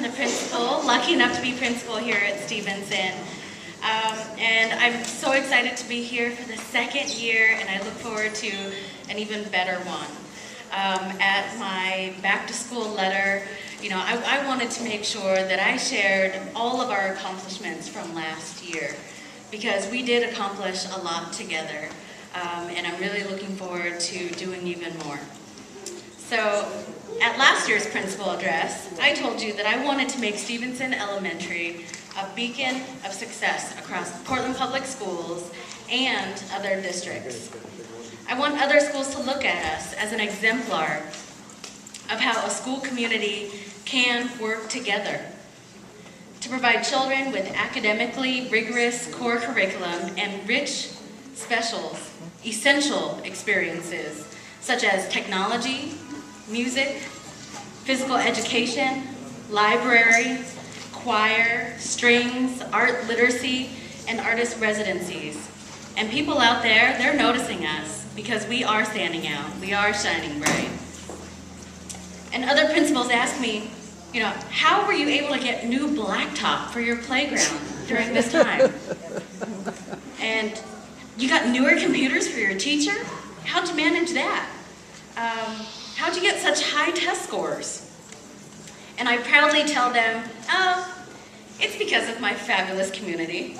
I'm the principal, lucky enough to be principal here at Stephenson. And I'm so excited to be here for the second year, and I look forward to an even better one. At my back to school letter, I wanted to make sure that I shared all of our accomplishments from last year, because we did accomplish a lot together, and I'm really looking forward to doing even more. So, at last year's principal address, I told you that I wanted to make Stephenson Elementary a beacon of success across Portland Public Schools and other districts. I want other schools to look at us as an exemplar of how a school community can work together to provide children with academically rigorous core curriculum and rich, essential experiences such as technology, music, physical education, library, choir, strings, art literacy, and artist residencies. And people out there, they're noticing us because we are standing out. We are shining bright. And other principals ask me, how were you able to get new blacktop for your playground during this time? And you got newer computers for your teacher? How'd you manage that? How'd you get such high test scores? And I proudly tell them, oh, it's because of my fabulous community.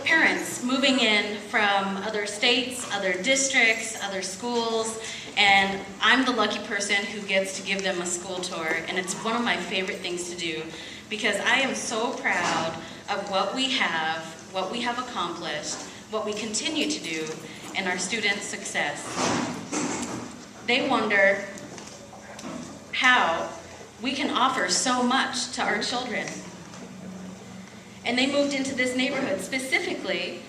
Parents moving in from other states, other districts, other schools, and I'm the lucky person who gets to give them a school tour, and it's one of my favorite things to do because I am so proud of what we have accomplished, what we continue to do, and our students' success. They wonder how we can offer so much to our children. And they moved into this neighborhood specifically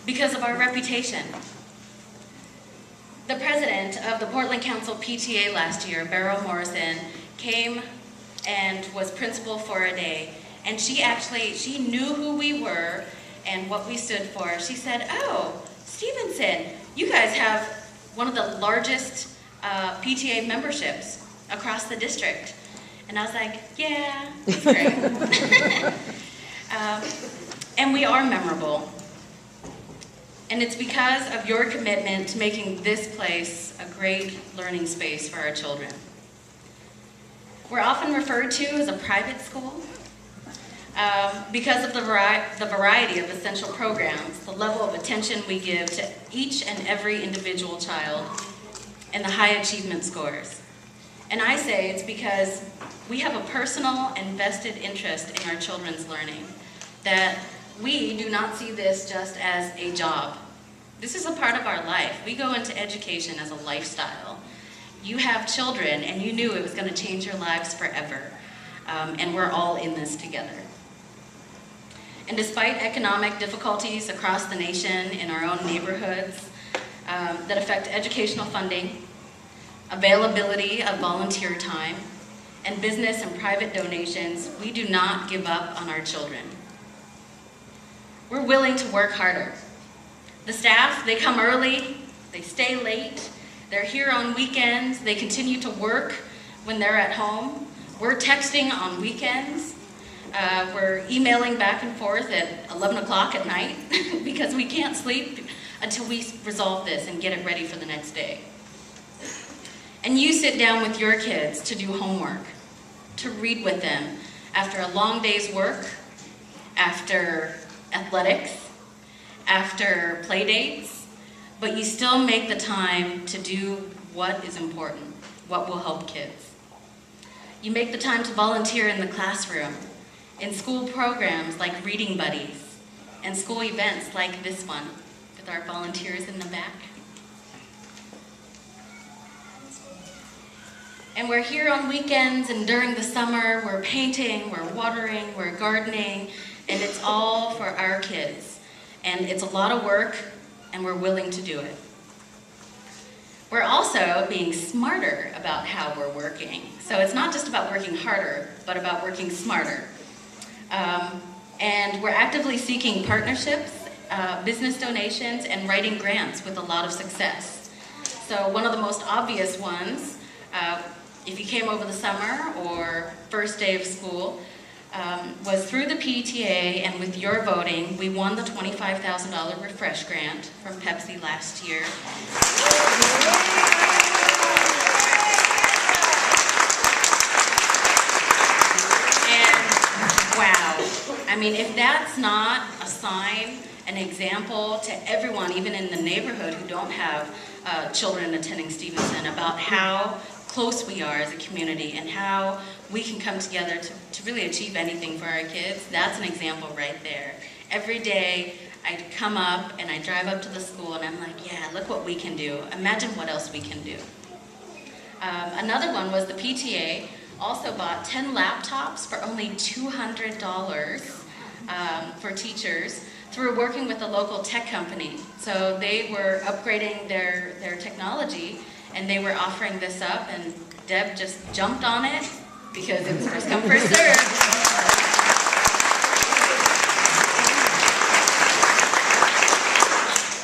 because of our reputation. The president of the Portland Council PTA last year, Beryl Morrison, came and was principal for a day. And she knew who we were and what we stood for. She said, oh, Stephenson, you guys have one of the largest PTA memberships across the district. And I was like, yeah, that's great. And we are memorable. And it's because of your commitment to making this place a great learning space for our children. We're often referred to as a private school because of the variety of essential programs, the level of attention we give to each and every individual child, and the high achievement scores. And I say it's because we have a personal and vested interest in our children's learning, that we do not see this just as a job. This is a part of our life. We go into education as a lifestyle. You have children and you knew it was going to change your lives forever. And we're all in this together. And despite economic difficulties across the nation in our own neighborhoods that affect educational funding, availability of volunteer time, and business and private donations, we do not give up on our children. We're willing to work harder. The staff, they come early, they stay late, they're here on weekends, they continue to work when they're at home. We're texting on weekends. We're emailing back and forth at 11 o'clock at night because we can't sleep until we resolve this and get it ready for the next day. And you sit down with your kids to do homework, to read with them after a long day's work, after athletics, after play dates, but you still make the time to do what is important, what will help kids. You make the time to volunteer in the classroom, in school programs like Reading Buddies, and school events like this one, with our volunteers in the back. And we're here on weekends and during the summer, we're painting, we're watering, we're gardening, and it's all for our kids. And it's a lot of work, and we're willing to do it. We're also being smarter about how we're working. So it's not just about working harder, but about working smarter. And we're actively seeking partnerships, business donations, and writing grants with a lot of success. So one of the most obvious ones if you came over the summer or first day of school, was through the PTA, and with your voting, we won the $25,000 refresh grant from Pepsi last year. And wow, I mean, if that's not a sign, an example to everyone, even in the neighborhood who don't have children attending Stephenson, about how close we are as a community and how we can come together to really achieve anything for our kids, that's an example right there. Every day I come up and I drive up to the school and I'm like, yeah, look what we can do. Imagine what else we can do. Another one was the PTA also bought 10 laptops for only $200 for teachers through working with a local tech company. So they were upgrading their technology, and they were offering this up, and Deb just jumped on it because it was first come, first served.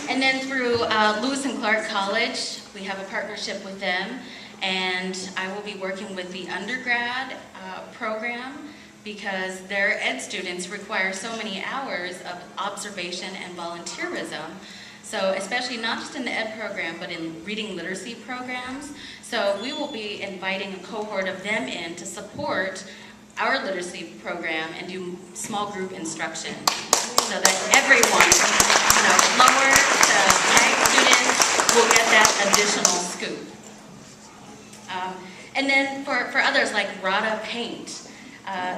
And then through Lewis and Clark College, we have a partnership with them, and I will be working with the undergrad program because their ed students require so many hours of observation and volunteerism. So especially not just in the ed program, but in reading literacy programs. So we will be inviting a cohort of them in to support our literacy program and do small group instruction so that everyone, lower to high students will get that additional scoop. And then for others like Rada Paint,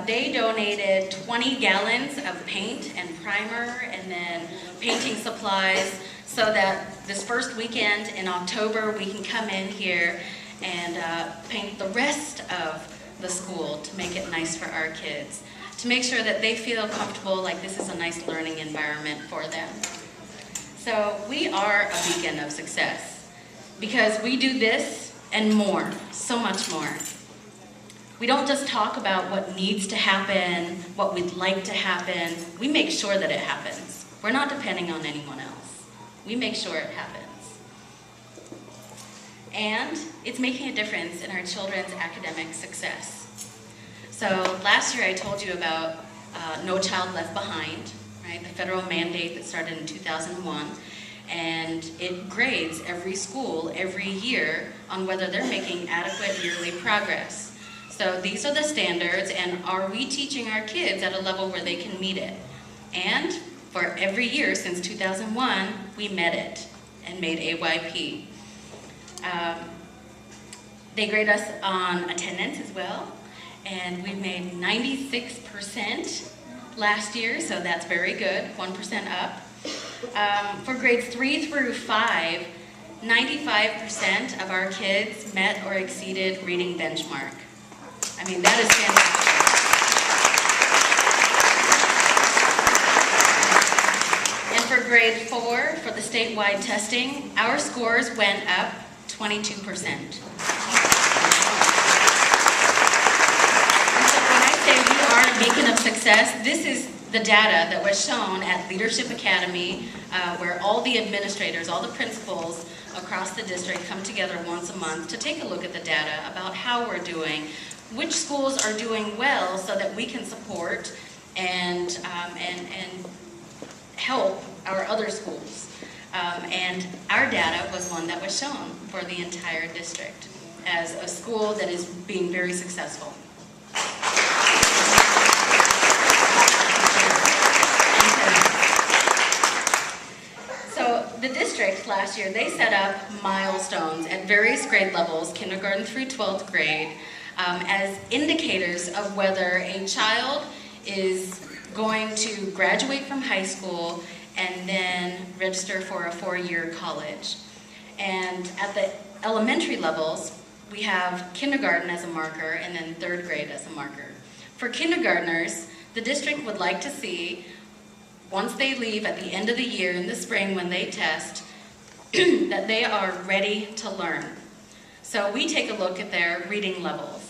they donated 20 gallons of paint and primer and then painting supplies so that this first weekend in October we can come in here and paint the rest of the school to make it nice for our kids, to make sure that they feel comfortable, like this is a nice learning environment for them. So we are a beacon of success because we do this and more, so much more. We don't just talk about what needs to happen, what we'd like to happen. We make sure that it happens. We're not depending on anyone else. We make sure it happens. And it's making a difference in our children's academic success. So last year I told you about No Child Left Behind, right? The federal mandate that started in 2001. And it grades every school every year on whether they're making adequate yearly progress. So these are the standards, and are we teaching our kids at a level where they can meet it? And for every year since 2001, we met it and made AYP. They grade us on attendance as well, and we made 96% last year, so that's very good, 1% up. For grades 3 through 5, 95% of our kids met or exceeded reading benchmark. I mean, that is fantastic. And for grade 4, for the statewide testing, our scores went up 22%. And so when I say we are a beacon of success, this is the data that was shown at Leadership Academy, where all the administrators, all the principals across the district come together once a month to take a look at the data about how we're doing, which schools are doing well so that we can support and help our other schools. And our data was one that was shown for the entire district as a school that is being very successful. So the district last year, they set up milestones at various grade levels, kindergarten through 12th grade, as indicators of whether a child is going to graduate from high school and then register for a 4-year college. And at the elementary levels, we have kindergarten as a marker and then 3rd grade as a marker. For kindergartners, the district would like to see, once they leave at the end of the year in the spring when they test, that they are ready to learn. So we take a look at their reading levels,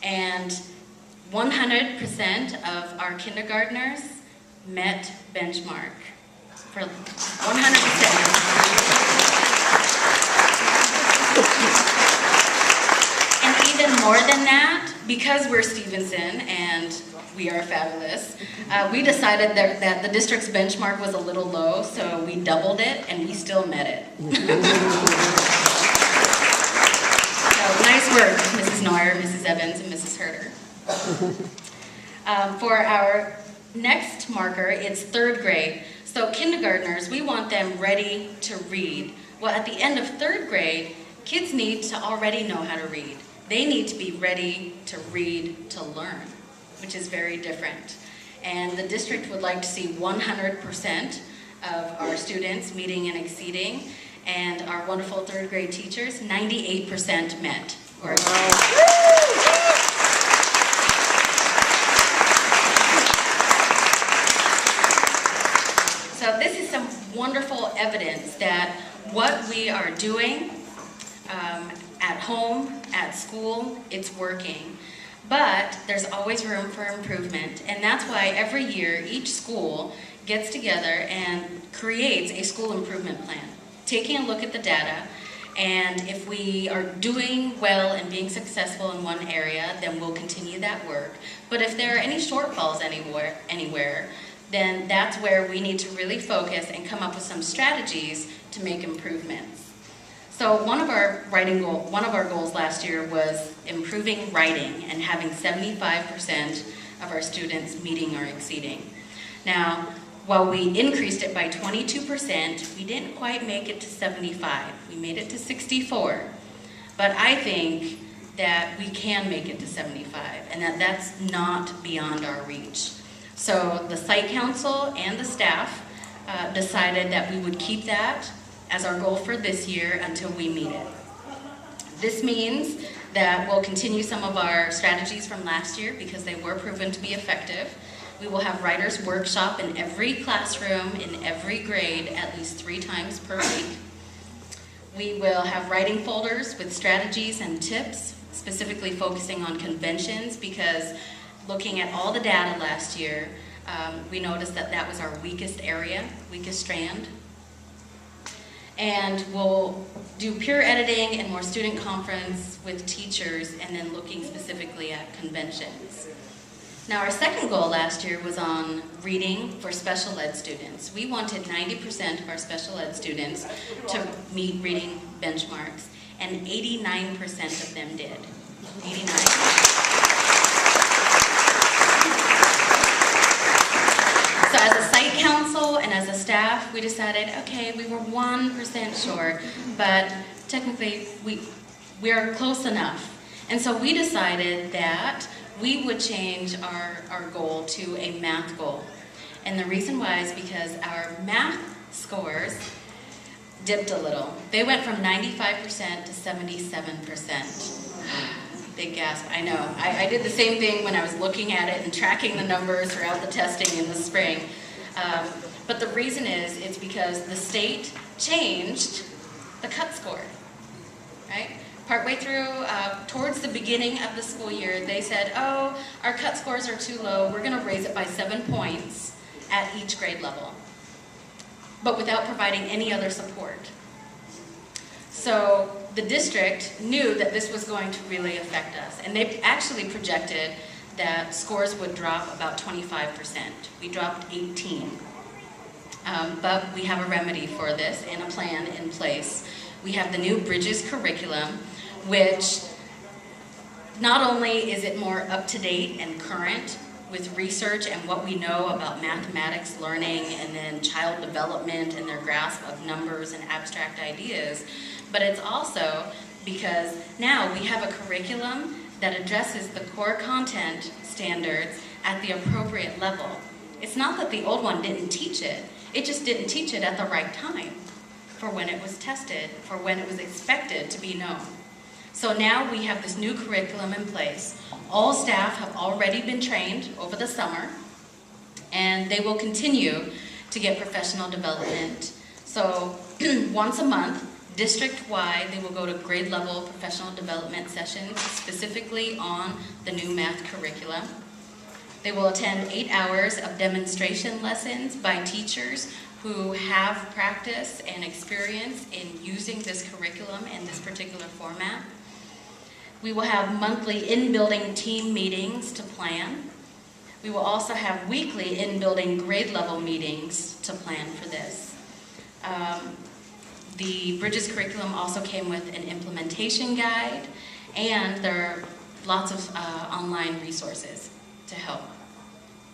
and 100% of our kindergartners met benchmark. For 100%. And even more than that, because we're Stephenson and we are fabulous, we decided that the district's benchmark was a little low, so we doubled it and we still met it. So nice work, Mrs. Neuer, Mrs. Evans, and Mrs. Herder. For our next marker, it's 3rd grade. So kindergartners, we want them ready to read. Well, at the end of 3rd grade, kids need to already know how to read. They need to be ready to read to learn, which is very different. And the district would like to see 100% of our students meeting and exceeding, and our wonderful 3rd grade teachers, 98% met. So this is some wonderful evidence that what we are doing at home, at school, it's working. But there's always room for improvement, and that's why every year each school gets together and creates a school improvement plan, taking a look at the data, and if we are doing well and being successful in one area, then we'll continue that work. But if there are any shortfalls anywhere, then that's where we need to really focus and come up with some strategies to make improvements. So one of our goals last year was improving writing and having 75% of our students meeting or exceeding. Now, while we increased it by 22%, we didn't quite make it to 75. We made it to 64. But I think that we can make it to 75, and that's not beyond our reach. So the site council and the staff decided that we would keep that as our goal for this year until we meet it. This means that we'll continue some of our strategies from last year because they were proven to be effective. We will have writers' workshop in every classroom, in every grade, at least 3 times per week. We will have writing folders with strategies and tips, specifically focusing on conventions, because looking at all the data last year, we noticed that that was our weakest area, weakest strand. And we'll do peer editing and more student conference with teachers, and then looking specifically at conventions. Now, our second goal last year was on reading for special ed students. We wanted 90% of our special ed students to meet reading benchmarks, and 89% of them did. 89%. So as a site council and as a staff, we decided, okay, we were 1% short, but technically we are close enough. And so we decided that we would change our goal to a math goal. And the reason why is because our math scores dipped a little. They went from 95% to 77%. Big gasp, I know. I did the same thing when I was looking at it and tracking the numbers throughout the testing in the spring. But the reason is, it's because the state changed the cut score, right? Partway through, towards the beginning of the school year, they said, oh, our cut scores are too low, we're gonna raise it by 7 points at each grade level, but without providing any other support. So the district knew that this was going to really affect us, and they actually projected that scores would drop about 25%. We dropped 18. But we have a remedy for this and a plan in place. We have the new Bridges curriculum, which not only is it more up-to-date and current with research and what we know about mathematics learning and then child development and their grasp of numbers and abstract ideas, but it's also because now we have a curriculum that addresses the core content standards at the appropriate level. It's not that the old one didn't teach it, it just didn't teach it at the right time for when it was tested, for when it was expected to be known. So now we have this new curriculum in place. All staff have already been trained over the summer, and they will continue to get professional development. So once a month, district-wide, they will go to grade-level professional development sessions specifically on the new math curriculum. They will attend 8 hours of demonstration lessons by teachers who have practice and experience in using this curriculum in this particular format. We will have monthly in-building team meetings to plan. We will also have weekly in-building grade level meetings to plan for this. The Bridges curriculum also came with an implementation guide, and there are lots of online resources to help.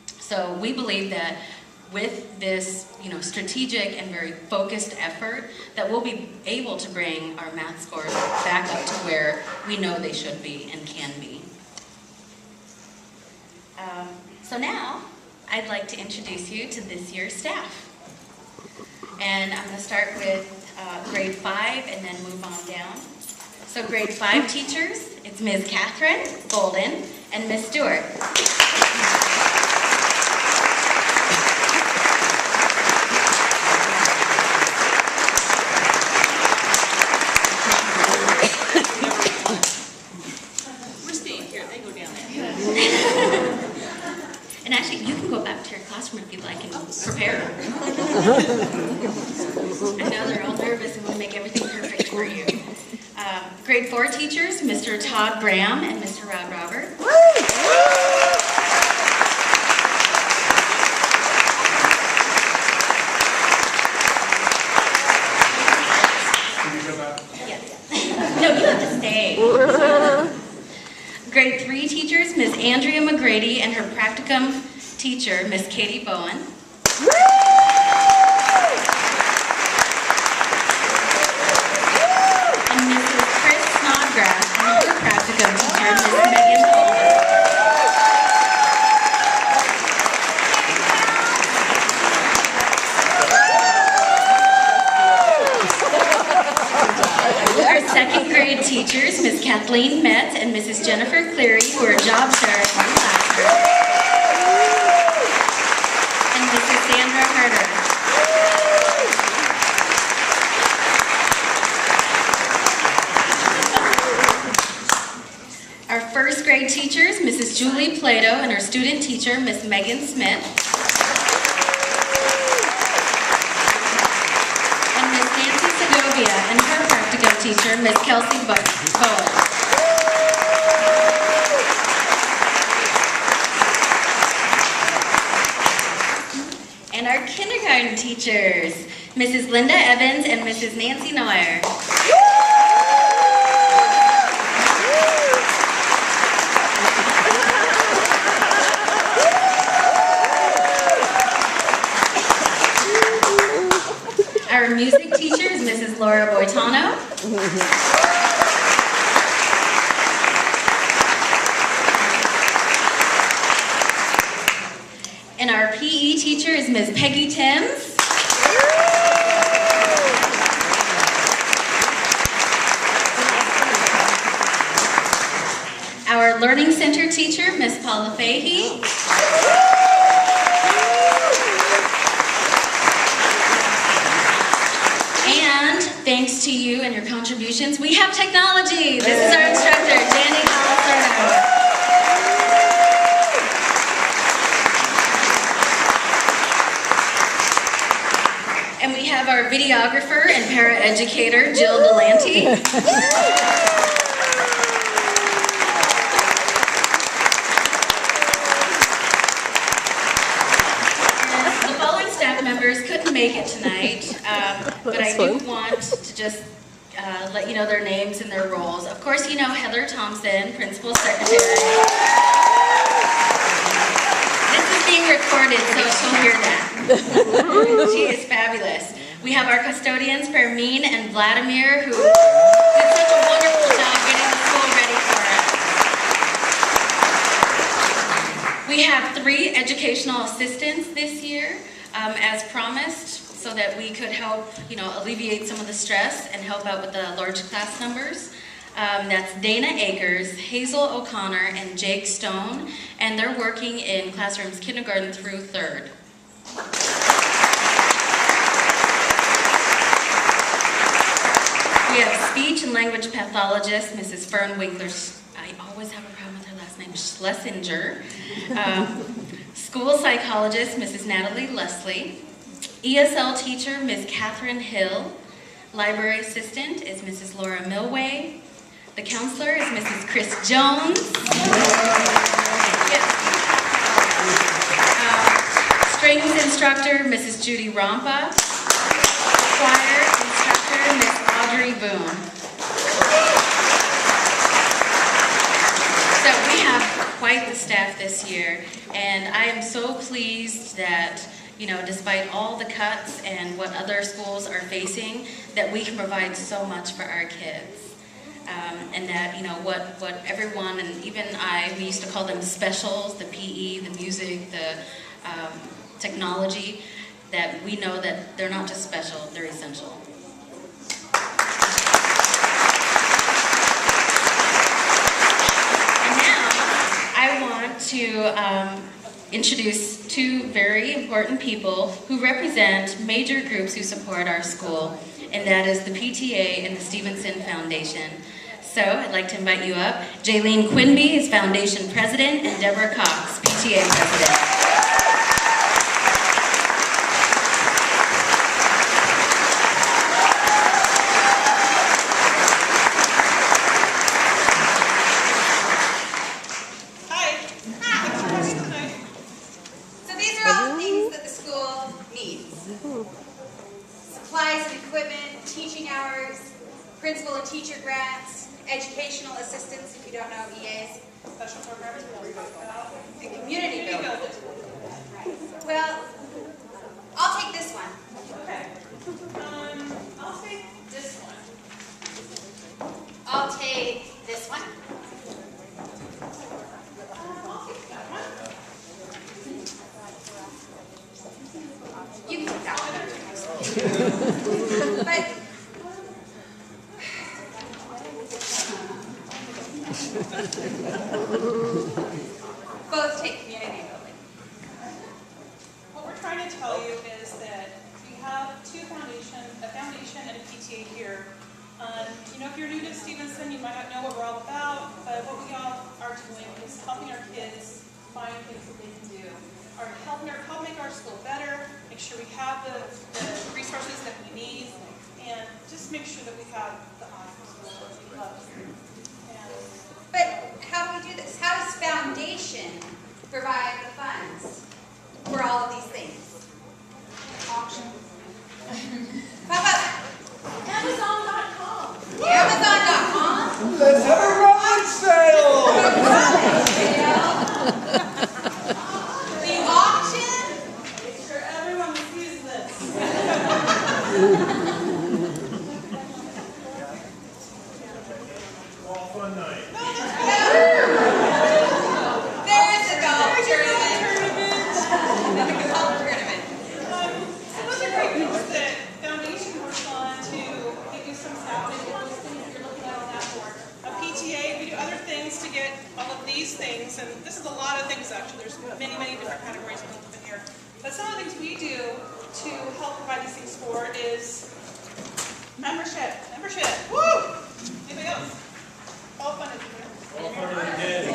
So we believe that with this, strategic and very focused effort, that we'll be able to bring our math scores back up to where we know they should be and can be. So now, I'd like to introduce you to this year's staff. And I'm going to start with grade 5 and then move on down. So grade 5 teachers, it's Ms. Catherine Golden and Ms. Stewart. We're staying here, they go down there. And actually, you can go back to your classroom if you'd like and prepare. I know they're all nervous and want to make everything perfect for you. Grade 4 teachers, Mr. Todd Graham and Mr. Rod Robert. Yes. No, you have to stay. Grade 3 teachers, Ms. Andrea McGrady and her practicum teacher, Ms. Katie Bowen. And Mrs. Chris Snodgrass and her practicum teacher, Ms. Megan Holden. Our second grade teachers, Ms. Kathleen Metz and Mrs. Jennifer Cleary, who are job sharing one classroom. And Mrs. Sandra Herder. Our first grade teachers, Mrs. Julie Plato and her student teacher, Ms. Megan Smith. And Ms. Nancy Segovia and her practicum teacher, Ms. Kelsey Bowen. And our kindergarten teachers, Mrs. Linda Evans and Mrs. Nancy Neuer. Our music teachers, Mrs. Laura Boitano. And our PE teacher is Ms. Peggy Timms. Our Learning Center teacher, Ms. Paula Fahey. And thanks to you and your contributions, we have technology. This is our instructor, Danny Calacerno. And we have our videographer and paraeducator, Jill Delante. The following staff members couldn't make it tonight, but I do want to just let you know their names and their roles. Of course, you know Heather Thompson, Principal Secretary. This is being recorded, so she'll hear that. She is fabulous. We have our custodians, Fermine and Vladimir, who did such a wonderful job getting the school ready for us. We have 3 educational assistants this year, as promised, so that we could help, alleviate some of the stress and help out with the large class numbers. That's Dana Akers, Hazel O'Connor, and Jake Stone, and they're working in classrooms kindergarten through 3rd. We have speech and language pathologist, Mrs. Fern Winkler. I always have a problem with her last name, Schlesinger. School psychologist, Mrs. Natalie Leslie. ESL teacher, Ms. Catherine Hill. Library assistant is Mrs. Laura Milway. The counselor is Mrs. Chris Jones. Yes. Strings instructor, Mrs. Judy Rompa. Choir instructor, Miss Audrey Boone. So we have quite the staff this year, and I am so pleased that, you know, despite all the cuts and what other schools are facing, that we can provide so much for our kids. And that, you know, what everyone, and even we used to call them specials, the PE, the music, the technology, that we know that they're not just special, they're essential. And now, I want to introduce two very important people who represent major groups who support our school, and that is the PTA and the Stephenson Foundation. So I'd like to invite you up. Jaylene Quinby is Foundation President, and Deborah Cox, PTA President. So these are all the things that the school needs. Supplies and equipment, teaching hours, principal and teacher grants, educational assistance, if you don't know EAs, special programs, and community building. Well, I'll take this one. Okay. I'll take this one. I'll take this one. I'll take that one. You can take that one. But both take community building. What we're trying to tell you is that we have a foundation and a PTA here. You know, if you're new to Stephenson, you might not know what we're all about, but what we all are doing is helping our kids find things that they can do, or help make our school better, make sure we have the resources that we need, and just make sure that we have the awesome school that we love here. But how do we do this? How does Foundation provide the funds for all of these things? Auction. How about Amazon.com. Amazon.com? Let's have a garage sale! The auction? Make sure everyone sees this. All fun night. There's a golf tournament. The golf tournament. Some of the great things that Foundation works on to get you some staffing, get those things that you're looking at on that board. A PTA, we do other things to get all of these things, and this is a lot of things actually. There's many, many different categories we look at here. But some of the things we do to help provide these things for is membership. Membership. Woo! Anybody else? All fun and All fun again.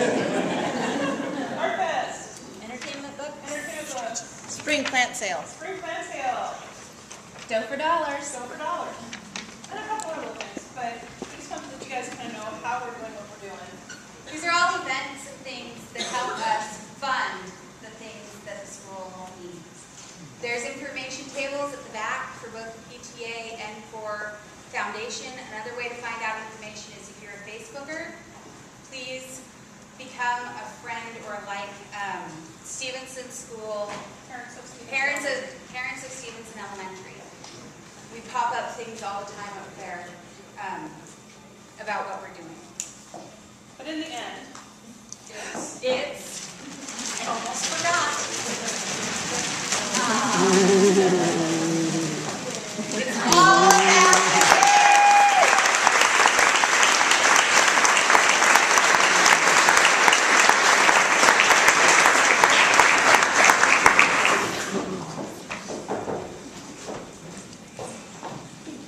Art Fest. Entertainment book. Entertainment Club. Spring plant sale. Spring plant sale. Dough for dollars. Go for dollars. And a couple other little things, but I just wanted that you guys kind of know how we're doing what we're doing. These are all events and things that help us fund the things that the school needs. There's information tables at the back for both PTA and for Foundation. Another way to find out information is if you're a Facebooker, please become a friend or like Stephenson School, Parents of Stephenson Elementary. We pop up things all the time up there about what we're doing. But in the end, I almost forgot. It's all about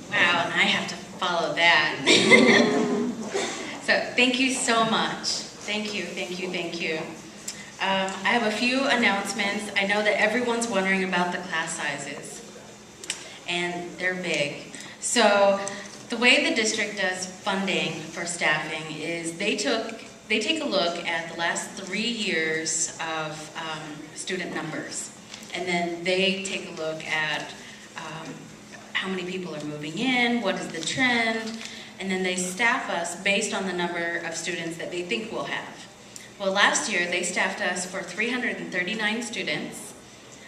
Wow, and I have to follow that. So thank you so much. Thank you, thank you, thank you. I have a few announcements. I know that everyone's wondering about the class sizes, and they're big. So The way the district does funding for staffing is they take a look at the last 3 years of student numbers, and then they take a look at how many people are moving in, what is the trend, and then they staff us based on the number of students that they think we'll have. Well, last year they staffed us for 339 students,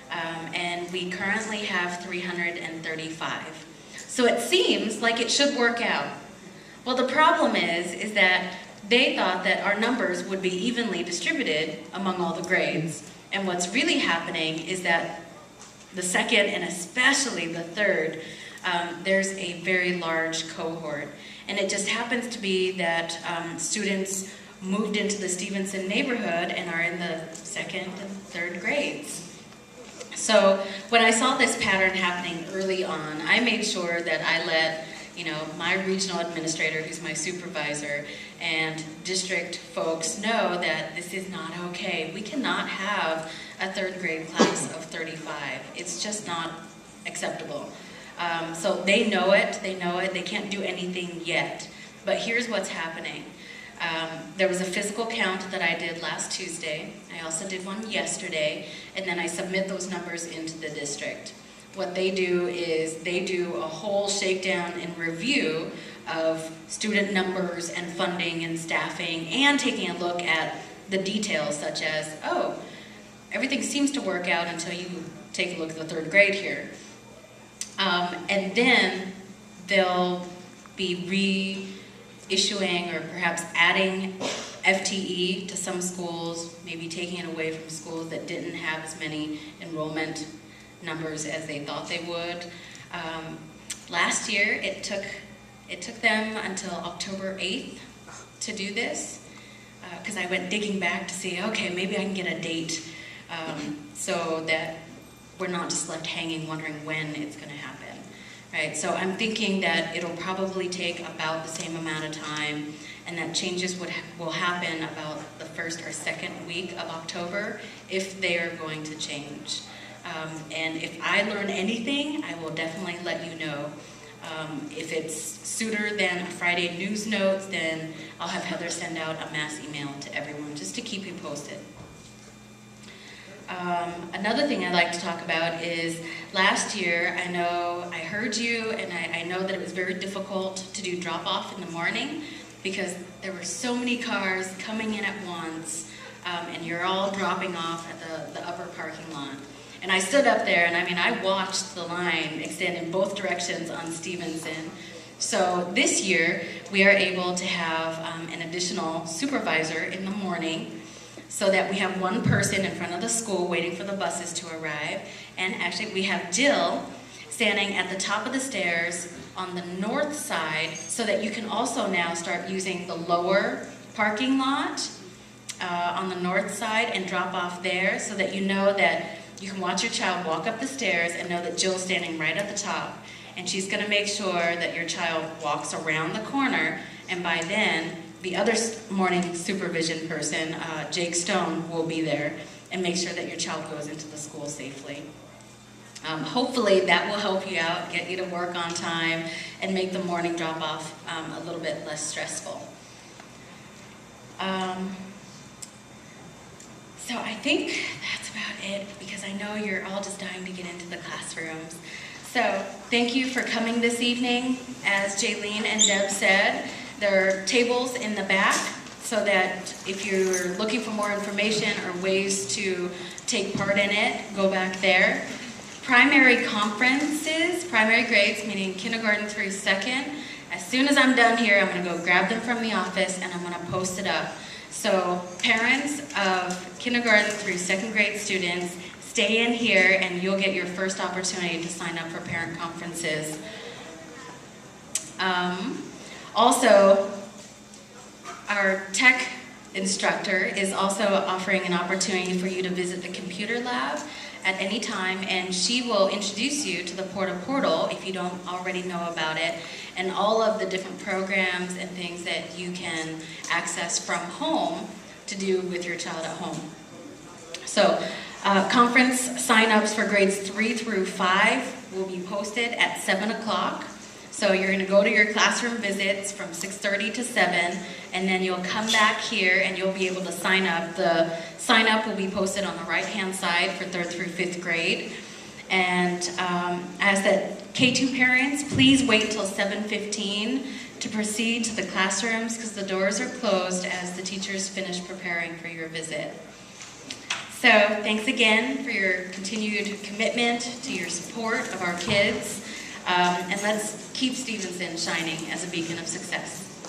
and we currently have 335. So it seems like it should work out. Well, the problem is that they thought that our numbers would be evenly distributed among all the grades. And what's really happening is that the second and especially the third, there's a very large cohort. And it just happens to be that students moved into the Stephenson neighborhood and are in the second and third grades. So when I saw this pattern happening early on, I made sure that I let my regional administrator, who's my supervisor, and district folks know that this is not okay. We cannot have a third grade class of 35. It's just not acceptable. So they know it, they can't do anything yet. But here's what's happening. There was a physical count that I did last Tuesday. I also did one yesterday, and then I submit those numbers into the district. What they do is they do a whole shakedown and review of student numbers and funding and staffing, and taking a look at the details such as, oh, everything seems to work out until you take a look at the third grade here. And then they'll be reissuing or perhaps adding FTE to some schools, maybe taking it away from schools that didn't have as many enrollment numbers as they thought they would. Last year, it took them until October 8th to do this, because I went digging back to see, okay, maybe I can get a date, so that we're not just left hanging wondering when it's going to happen, right? So I'm thinking that it'll probably take about the same amount of time, and that changes will happen about the first or second week of October if they are going to change. And if I learn anything, I will definitely let you know. If it's sooner than a Friday news notes, then I'll have Heather send out a mass email to everyone just to keep you posted. Another thing I'd like to talk about is last year, I heard you, and I know that it was very difficult to do drop-off in the morning because there were so many cars coming in at once, and you're all dropping off at the upper parking lot. And I stood up there, and I watched the line extend in both directions on Stephenson. So this year, we are able to have an additional supervisor in the morning, so that we have one person in front of the school waiting for the buses to arrive. And actually, we have Jill standing at the top of the stairs on the north side, so that you can also now start using the lower parking lot on the north side and drop off there, so that you know that you can watch your child walk up the stairs and know that Jill's standing right at the top. And she's going to make sure that your child walks around the corner, and by then, the other morning supervision person, Jake Stone, will be there and make sure that your child goes into the school safely. Hopefully that will help you out, get you to work on time, and make the morning drop-off a little bit less stressful. So I think that's about it, because I know you're all just dying to get into the classrooms. So thank you for coming this evening. As Jaylene and Deb said, there are tables in the back, so that if you're looking for more information or ways to take part in it, go back there. Primary conferences, primary grades, meaning kindergarten through second. As soon as I'm done here, I'm going to go grab them from the office and I'm going to post it up. So parents of kindergarten through second grade students, stay in here and you'll get your first opportunity to sign up for parent conferences. Also, our tech instructor is also offering an opportunity for you to visit the computer lab at any time, and she will introduce you to the portal if you don't already know about it, and all of the different programs and things that you can access from home to do with your child at home. So conference sign-ups for grades 3 through 5 will be posted at 7 o'clock. So you're going to go to your classroom visits from 6:30 to 7, and then you'll come back here and you'll be able to sign up. The sign up will be posted on the right-hand side for 3rd through 5th grade. And as the K2 parents, please wait till 7:15 to proceed to the classrooms because the doors are closed as the teachers finish preparing for your visit. So thanks again for your continued commitment to your support of our kids. And let's keep Stephenson shining as a beacon of success.